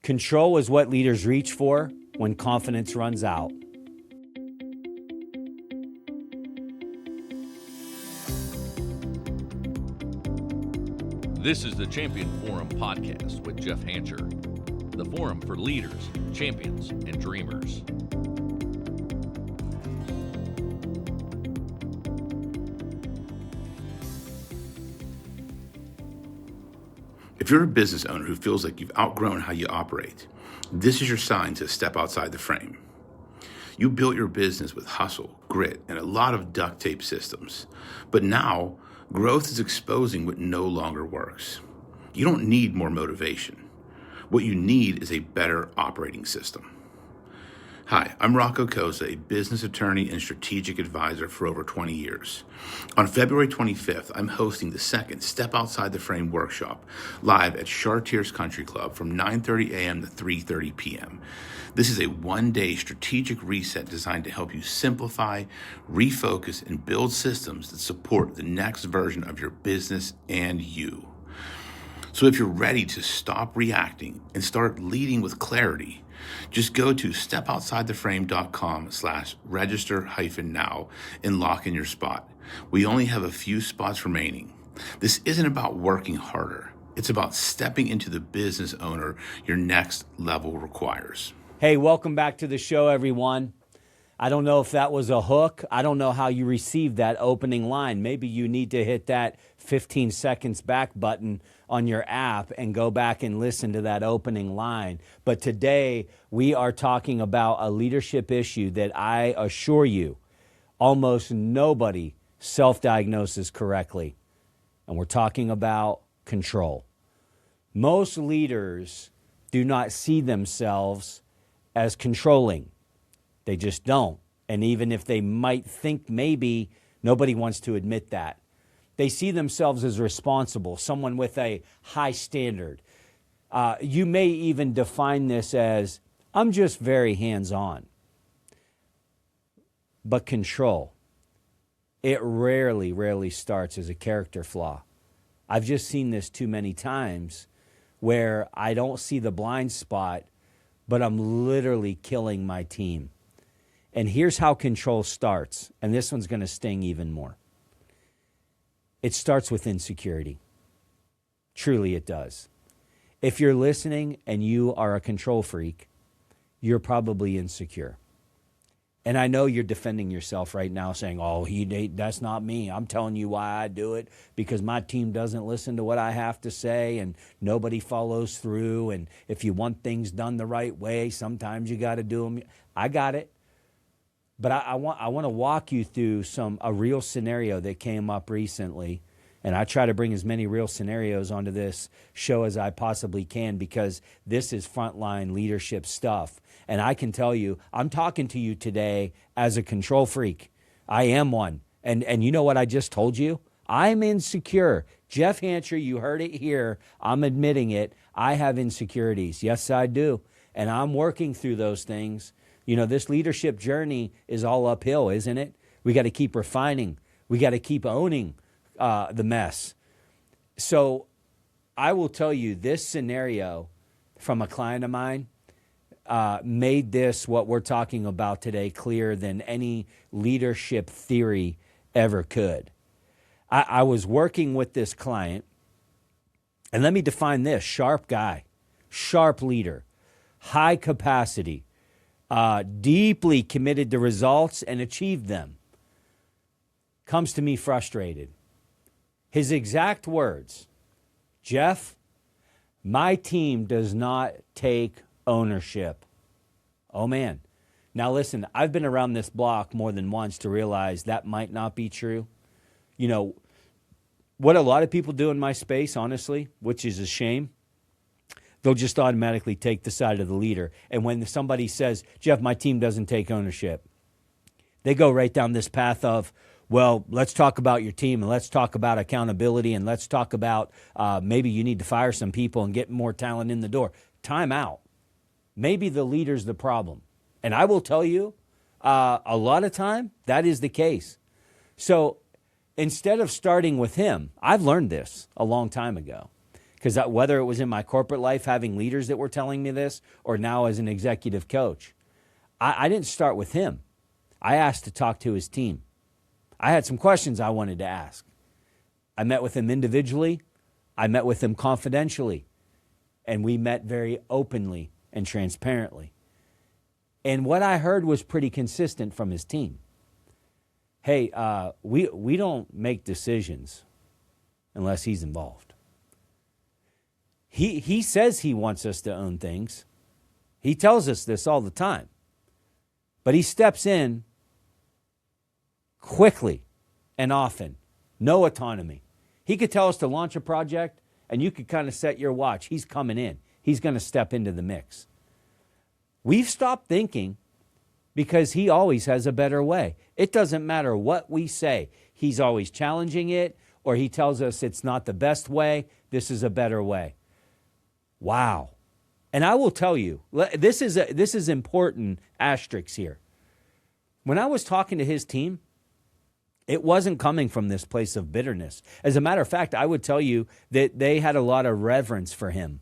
Control is what leaders reach for when confidence runs out. This is the Champion Forum podcast with Jeff Hancher, the forum for leaders, champions, and dreamers. If you're a business owner who feels like you've outgrown how you operate, this is your sign to step outside the frame. You built your business with hustle, grit, and a lot of duct tape systems. But now, growth is exposing what no longer works. You don't need more motivation. What you need is a better operating system. Hi, I'm Rocco Cosa, a business attorney and strategic advisor for over 20 years. On February 25th, I'm hosting the second Step Outside the Frame workshop live at Chartiers Country Club from 9:30 a.m. to 3:30 p.m. This is a one-day strategic reset designed to help you simplify, refocus, and build systems that support the next version of your business and you. So if you're ready to stop reacting and start leading with clarity, just go to stepoutsidetheframe.com/register-now and lock in your spot. We only have a few spots remaining. This isn't about working harder. It's about stepping into the business owner your next level requires. Hey, welcome back to the show, everyone. I don't know if that was a hook. I don't know how you received that opening line. Maybe you need to hit that 15 seconds back button on your app and go back and listen to that opening line. But today we are talking about a leadership issue that I assure you almost nobody self-diagnoses correctly. And we're talking about control. Most leaders do not see themselves as controlling. They just don't. And even if they might think maybe, nobody wants to admit that. They see themselves as responsible, someone with a high standard. You may even define this as, I'm just very hands-on. But control, it rarely starts as a character flaw. I've just seen this too many times where I don't see the blind spot, but I'm literally killing my team. And here's how control starts, and this one's going to sting even more. It starts with insecurity. Truly it does. If you're listening and you are a control freak, you're probably insecure. And I know you're defending yourself right now saying, oh, that's not me. I'm telling you why I do it, because my team doesn't listen to what I have to say and nobody follows through. And if you want things done the right way, sometimes you got to do them. I got it. But I want to walk you through a real scenario that came up recently. And I try to bring as many real scenarios onto this show as I possibly can, because this is frontline leadership stuff. And I can tell you, I'm talking to you today as a control freak. I am one. And you know what I just told you? I'm insecure. Jeff Hancher, you heard it here. I'm admitting it. I have insecurities. Yes, I do. And I'm working through those things. You know, this leadership journey is all uphill, isn't it? We got to keep refining. We got to keep owning the mess. So I will tell you, this scenario from a client of mine made this, what we're talking about today, clearer than any leadership theory ever could. I was working with this client, and let me define this: sharp guy, sharp leader, high capacity, deeply committed to results and achieved them. Comes to me frustrated. His exact words, Jeff, my team does not take ownership. Oh man. Now listen, I've been around this block more than once to realize that might not be true. You know, what a lot of people do in my space, honestly, which is a shame, they'll just automatically take the side of the leader. And when somebody says, Jeff, my team doesn't take ownership, they go right down this path of, well, let's talk about your team and let's talk about accountability and let's talk about maybe you need to fire some people and get more talent in the door. Time out. Maybe the leader's the problem. And I will tell you, a lot of time, that is the case. So instead of starting with him, I've learned this a long time ago. Because whether it was in my corporate life, having leaders that were telling me this, or now as an executive coach, I didn't start with him. I asked to talk to his team. I had some questions I wanted to ask. I met with him individually. I met with him confidentially. And we met very openly and transparently. And what I heard was pretty consistent from his team. Hey, we don't make decisions unless he's involved. He says he wants us to own things. He tells us this all the time. But he steps in quickly and often. No autonomy. He could tell us to launch a project, and you could kind of set your watch. He's coming in. He's going to step into the mix. We've stopped thinking because he always has a better way. It doesn't matter what we say. He's always challenging it, or he tells us it's not the best way. This is a better way. Wow. And I will tell you, this is important asterisk here. When I was talking to his team, it wasn't coming from this place of bitterness. As a matter of fact, I would tell you that they had a lot of reverence for him.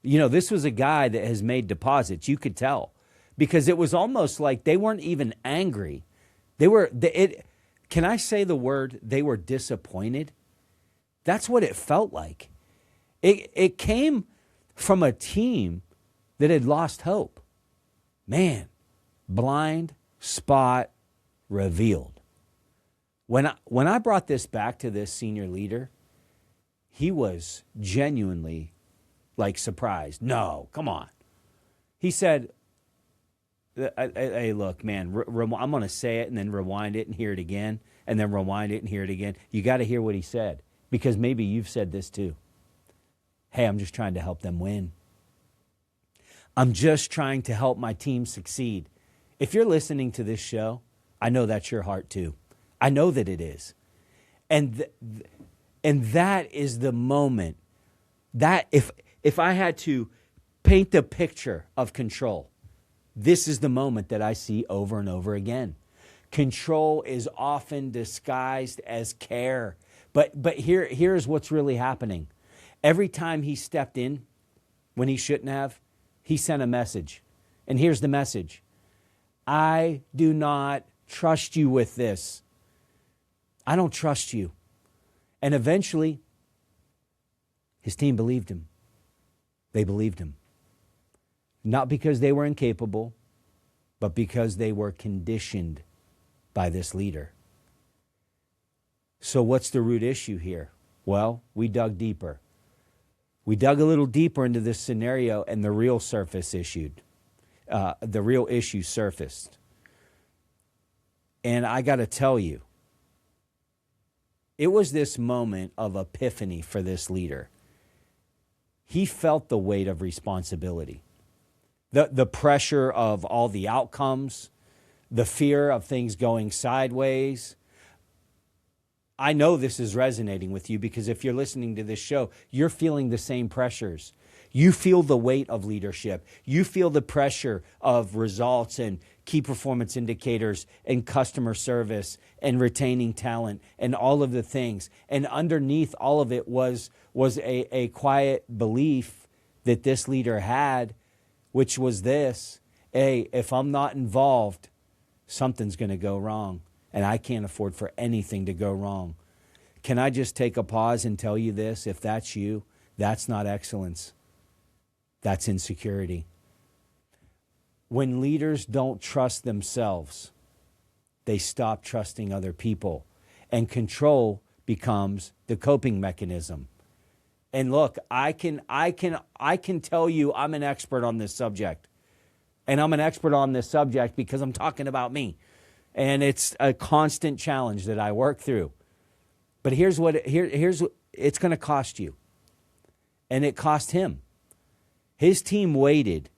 You know, this was a guy that has made deposits. You could tell, because it was almost like they weren't even angry. Can I say the word? They were disappointed. That's what it felt like. It came from a team that had lost hope. Man, blind spot revealed. When I brought this back to this senior leader, he was genuinely like surprised. No, come on. He said, hey, look, man, I'm going to say it and then rewind it and hear it again, and then rewind it and hear it again. You got to hear what he said, because maybe you've said this too. Hey, I'm just trying to help them win. I'm just trying to help my team succeed. If you're listening to this show, I know that's your heart too. I know that it is. And that is the moment that if I had to paint the picture of control, this is the moment that I see over and over again. Control is often disguised as care. But here's what's really happening. Every time he stepped in when he shouldn't have, he sent a message. And here's the message. I do not trust you with this. I don't trust you. And eventually, his team believed him. They believed him. Not because they were incapable, but because they were conditioned by this leader. So what's the root issue here? Well, we dug deeper. We dug a little deeper into this scenario, and the real issue surfaced. And I got to tell you, it was this moment of epiphany for this leader. He felt the weight of responsibility, the pressure of all the outcomes, the fear of things going sideways. I know this is resonating with you, because if you're listening to this show, you're feeling the same pressures. You feel the weight of leadership. You feel the pressure of results and key performance indicators and customer service and retaining talent and all of the things. And underneath all of it was a quiet belief that this leader had, which was this: hey, if I'm not involved, something's going to go wrong. And I can't afford for anything to go wrong. Can I just take a pause and tell you this? If that's you, that's not excellence. That's insecurity. When leaders don't trust themselves, they stop trusting other people. And control becomes the coping mechanism. And look, I can tell you I'm an expert on this subject. And I'm an expert on this subject because I'm talking about me. And it's a constant challenge that I work through. But here's what it's going to cost you. And it cost him. His team waited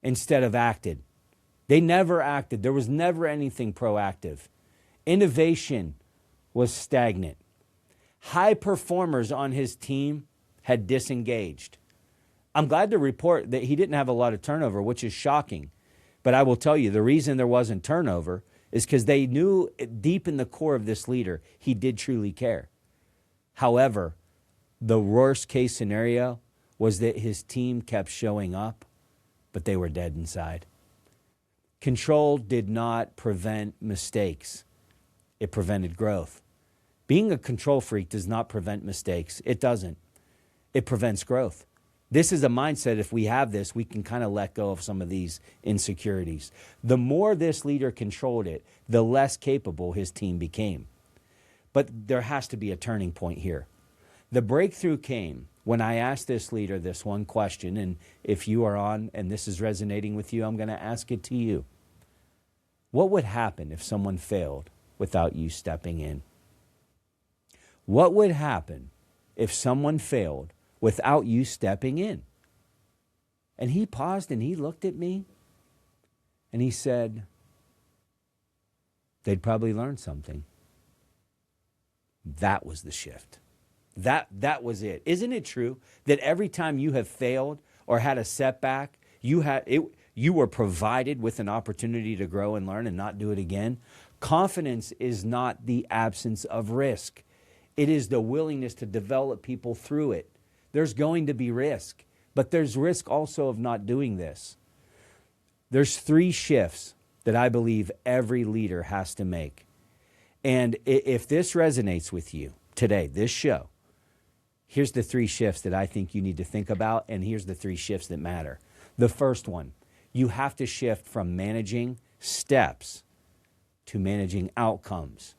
instead of acted. They never acted. There was never anything proactive. Innovation was stagnant. High performers on his team had disengaged. I'm glad to report that he didn't have a lot of turnover, which is shocking. But I will tell you, the reason there wasn't turnover is because they knew deep in the core of this leader, he did truly care. However, The worst case scenario was that his team kept showing up, but they were dead inside. Control did not prevent mistakes. It prevented growth. Being a control freak does not prevent mistakes. It doesn't. It prevents growth. This is a mindset. If we have this, we can kind of let go of some of these insecurities. The more this leader controlled it, the less capable his team became. But there has to be a turning point here. The breakthrough came when I asked this leader this one question, and if you are on and this is resonating with you, I'm going to ask it to you. What would happen if someone failed without you stepping in? What would happen if someone failed without you stepping in? And he paused and he looked at me and he said, they'd probably learn something. That was the shift. That was it. Isn't it true that every time you have failed or had a setback, you were provided with an opportunity to grow and learn and not do it again? Confidence is not the absence of risk. It is the willingness to develop people through it. There's going to be risk, but there's risk also of not doing this. There's 3 shifts that I believe every leader has to make. And if this resonates with you today, this show, here's the 3 shifts that I think you need to think about, and here's the 3 shifts that matter. The first one, you have to shift from managing steps to managing outcomes.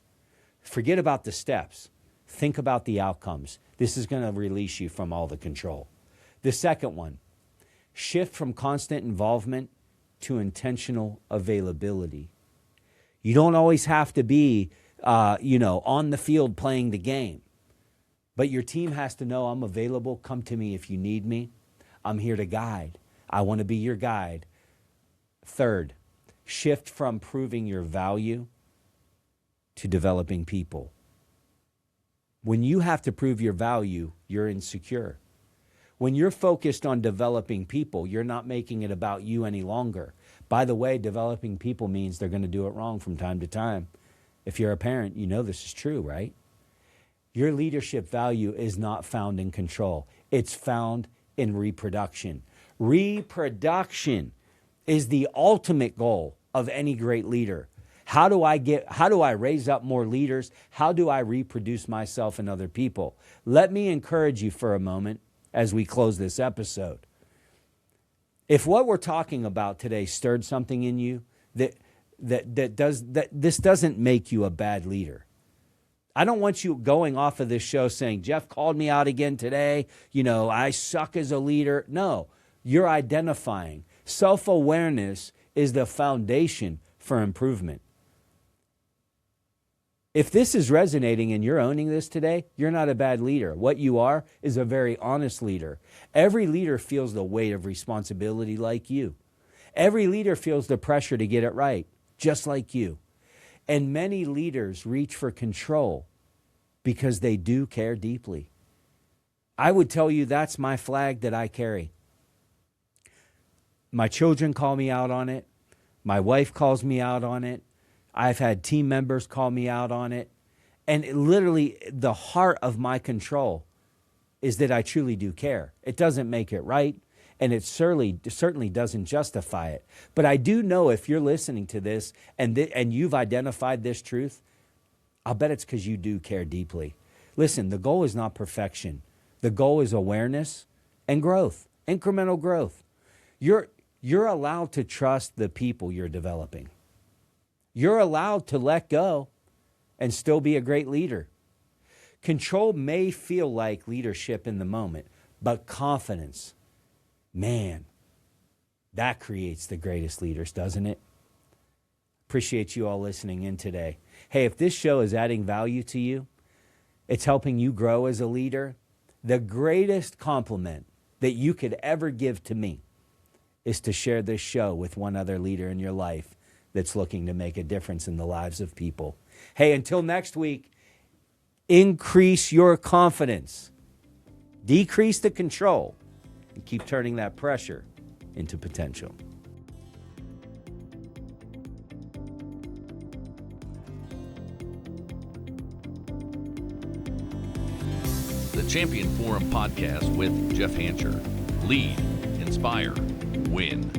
Forget about the steps. Think about the outcomes. This is going to release you from all the control. The second one, shift from constant involvement to intentional availability. You don't always have to be, on the field playing the game. But your team has to know, I'm available. Come to me if you need me. I'm here to guide. I want to be your guide. Third, shift from proving your value to developing people. When you have to prove your value, you're insecure. When you're focused on developing people, you're not making it about you any longer. By the way, developing people means they're going to do it wrong from time to time. If you're a parent, you know this is true, right? Your leadership value is not found in control. It's found in reproduction. Reproduction is the ultimate goal of any great leader. How do I raise up more leaders? How do I reproduce myself and other people? Let me encourage you for a moment as we close this episode. If what we're talking about today stirred something in you, this doesn't make you a bad leader. I don't want you going off of this show saying, Jeff called me out again today. I suck as a leader. No, you're identifying. Self-awareness is the foundation for improvement. If this is resonating and you're owning this today, you're not a bad leader. What you are is a very honest leader. Every leader feels the weight of responsibility like you. Every leader feels the pressure to get it right, just like you. And many leaders reach for control because they do care deeply. I would tell you that's my flag that I carry. My children call me out on it. My wife calls me out on it. I've had team members call me out on it. And literally the heart of my control is that I truly do care. It doesn't make it right, and it certainly doesn't justify it. But I do know if you're listening to this and you've identified this truth, I'll bet it's because you do care deeply. Listen, the goal is not perfection. The goal is awareness and growth, incremental growth. You're allowed to trust the people you're developing. You're allowed to let go and still be a great leader. Control may feel like leadership in the moment, but confidence, man, that creates the greatest leaders, doesn't it? Appreciate you all listening in today. Hey, if this show is adding value to you, it's helping you grow as a leader, the greatest compliment that you could ever give to me is to share this show with one other leader in your life that's looking to make a difference in the lives of people. Hey, until next week, increase your confidence, decrease the control, and keep turning that pressure into potential. The Champion Forum podcast with Jeff Hancher. Lead, inspire, win.